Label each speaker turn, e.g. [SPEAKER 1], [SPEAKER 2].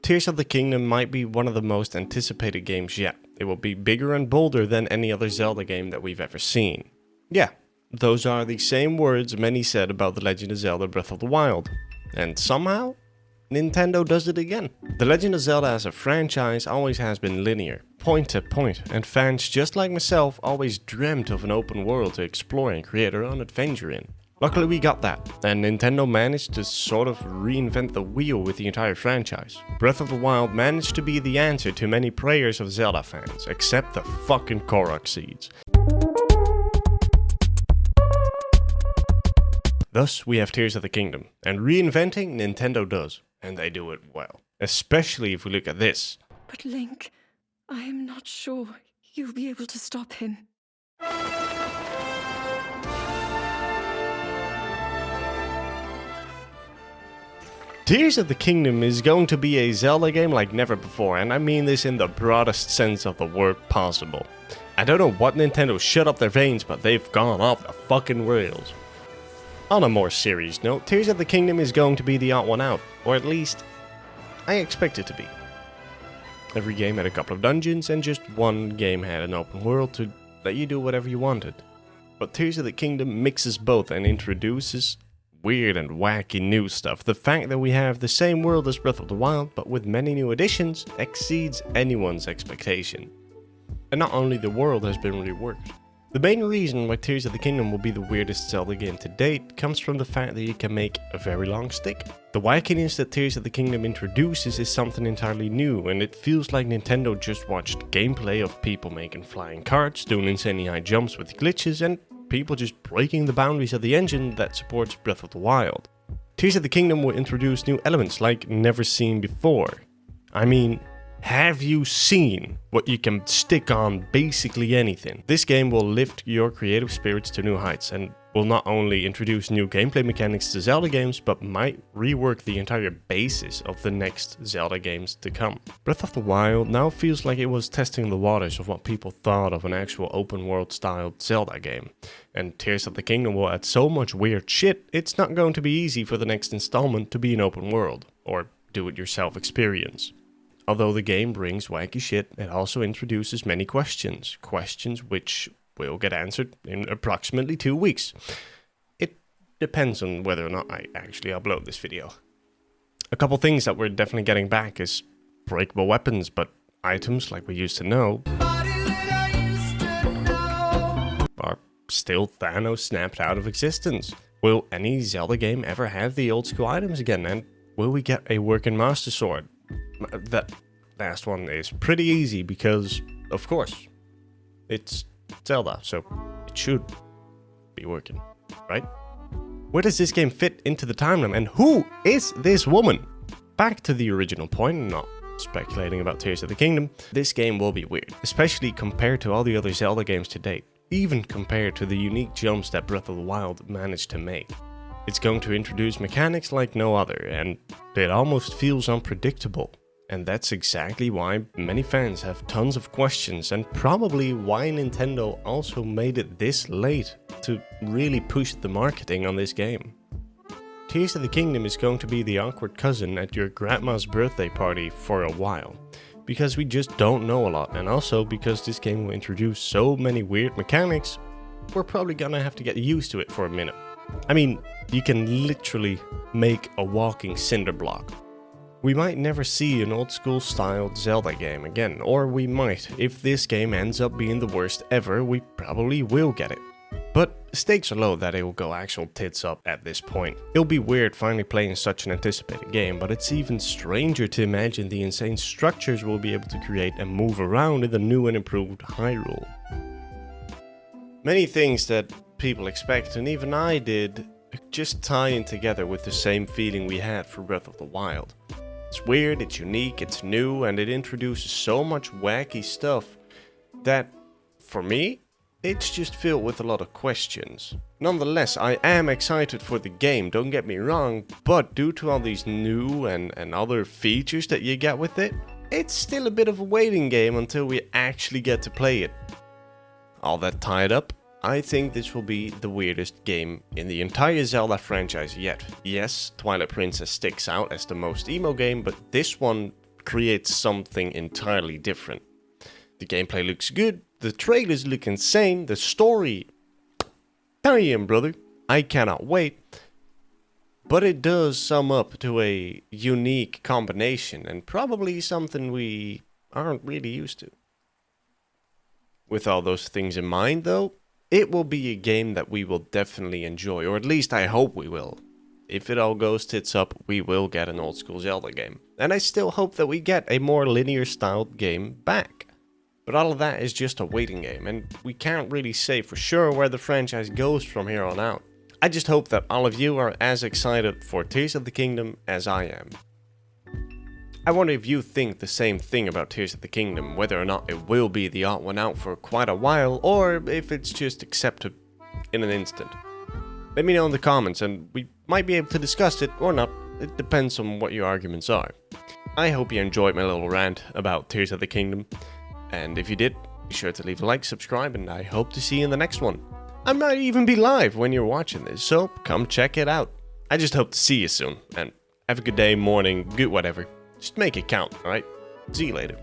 [SPEAKER 1] Tears of the Kingdom might be one of the most anticipated games yet. It will be bigger and bolder than any other Zelda game that we've ever seen. Yeah, those are the same words many said about The Legend of Zelda Breath of the Wild. And somehow, Nintendo does it again. The Legend of Zelda as a franchise always has been linear, point to point, and fans just like myself always dreamt of an open world to explore and create our own adventure in. Luckily we got that, and Nintendo managed to sort of reinvent the wheel with the entire franchise. Breath of the Wild managed to be the answer to many prayers of Zelda fans, except the fucking Korok seeds. Thus, we have Tears of the Kingdom, and reinventing Nintendo does, and they do it well. Especially if we look at this.
[SPEAKER 2] But Link, I am not sure you'll be able to stop him.
[SPEAKER 1] Tears of the Kingdom is going to be a Zelda game like never before, and I mean this in the broadest sense of the word possible. I don't know what Nintendo shut up their veins, but they've gone off the fucking rails. On a more serious note, Tears of the Kingdom is going to be the odd one out, or at least, I expect it to be. Every game had a couple of dungeons, and just one game had an open world to let you do whatever you wanted. But Tears of the Kingdom mixes both and introduces weird and wacky new stuff. The fact that we have the same world as Breath of the Wild, but with many new additions, exceeds anyone's expectation. And not only the world has been reworked. The main reason why Tears of the Kingdom will be the weirdest Zelda game to date comes from the fact that you can make a very long stick. The wackiness that Tears of the Kingdom introduces is something entirely new, and it feels like Nintendo just watched gameplay of people making flying carts, doing insanely high jumps with glitches, and people just breaking the boundaries of the engine that supports Breath of the Wild. Tears of the Kingdom will introduce new elements like never seen before. I mean, have you seen what you can stick on basically anything? This game will lift your creative spirits to new heights and will not only introduce new gameplay mechanics to Zelda games, but might rework the entire basis of the next Zelda games to come. Breath of the Wild now feels like it was testing the waters of what people thought of an actual open world styled Zelda game. And Tears of the Kingdom will add so much weird shit, it's not going to be easy for the next installment to be an open world, or do-it-yourself experience. Although the game brings wacky shit, it also introduces many questions. Questions which will get answered in approximately 2 weeks. It depends on whether or not I actually upload this video. A couple things that we're definitely getting back is breakable weapons, but items like we used to know are still Thanos snapped out of existence. Will any Zelda game ever have the old school items again, and will we get a working Master Sword? That last one is pretty easy because, of course, it's Zelda, so it should be working, right? Where does this game fit into the timeline, and who is this woman? Back to the original point, not speculating about Tears of the Kingdom, this game will be weird, especially compared to all the other Zelda games to date, even compared to the unique jumps that Breath of the Wild managed to make. It's going to introduce mechanics like no other, and it almost feels unpredictable. And that's exactly why many fans have tons of questions, and probably why Nintendo also made it this late to really push the marketing on this game. Tears of the Kingdom is going to be the awkward cousin at your grandma's birthday party for a while, because we just don't know a lot, and also because this game will introduce so many weird mechanics, we're probably gonna have to get used to it for a minute. I mean, you can literally make a walking cinder block. We might never see an old school styled Zelda game again, or we might. If this game ends up being the worst ever, we probably will get it. But stakes are low that it will go actual tits up at this point. It'll be weird finally playing such an anticipated game, but it's even stranger to imagine the insane structures we'll be able to create and move around in the new and improved Hyrule. Many things that people expect, and even I did, just tie in together with the same feeling we had for Breath of the Wild. It's weird, it's unique, it's new, and it introduces so much wacky stuff that, for me, it's just filled with a lot of questions. Nonetheless, I am excited for the game, don't get me wrong, but due to all these new and other features that you get with it, it's still a bit of a waiting game until we actually get to play it. All that tied up, I think this will be the weirdest game in the entire Zelda franchise yet. Yes, Twilight Princess sticks out as the most emo game, but this one create something entirely different. The gameplay looks good, the trailers look insane, the story... Damn, brother, I cannot wait. But it does sum up to a unique combination, and probably something we aren't really used to. With all those things in mind, though, it will be a game that we will definitely enjoy, or at least I hope we will. If it all goes tits up, we will get an old school Zelda game. And I still hope that we get a more linear styled game back. But all of that is just a waiting game, and we can't really say for sure where the franchise goes from here on out. I just hope that all of you are as excited for Tears of the Kingdom as I am. I wonder if you think the same thing about Tears of the Kingdom, whether or not it will be the odd one out for quite a while, or if it's just accepted in an instant. Let me know in the comments, and we might be able to discuss it or not. It depends on what your arguments are. I hope you enjoyed my little rant about Tears of the Kingdom, and if you did, be sure to leave a like, subscribe, and I hope to see you in the next one. I might even be live when you're watching this, so come check it out. I just hope to see you soon, and have a good day, morning, good whatever. Just make it count, alright? See you later.